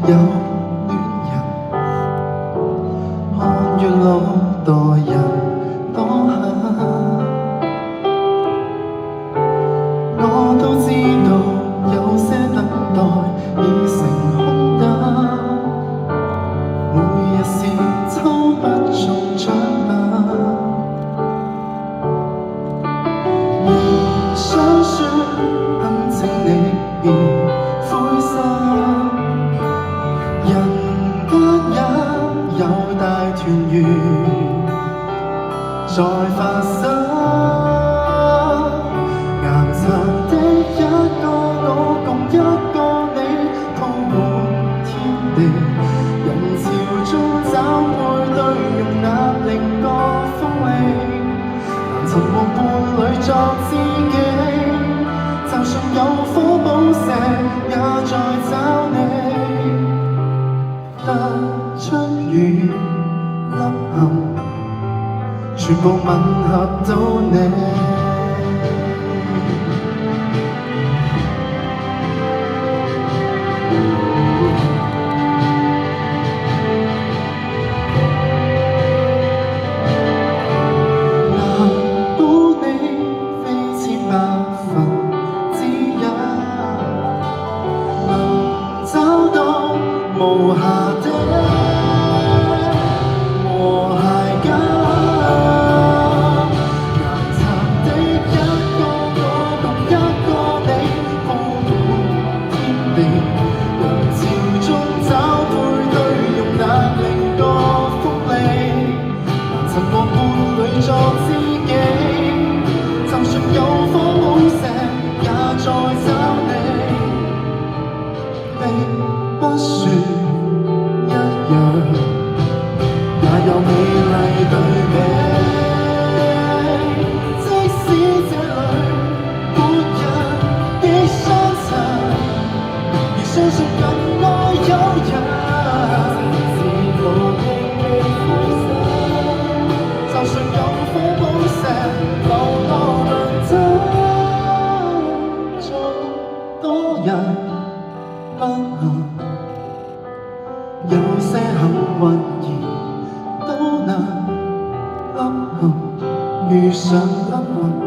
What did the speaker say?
有戀人，看月老待人多狠，我都知道有些等待已成空等，每日是抽不中獎品，而想說懇請你別灰心，人間也有大團圓在發生。岩層的一個我共一個你，鋪滿天地，人潮中找配對，容納另個風味，難尋和伴侶作知己，就算有火寶石也在找你，突出與凹陷全部吻合到你。無瑕的和諧感，岩層的一個我共一個你，鋪滿天地，人潮中找配對，容納另個風味，難尋和伴侶作知己，就算有火寶石也在找你，並不算一樣，也有美麗對比。即使這裏沒人的相襯，而相信更愛有人，自我的灰心，就算有火寶石流落論真，眾多人不幸。有些幸運兒都能凹陷，遇上厄運。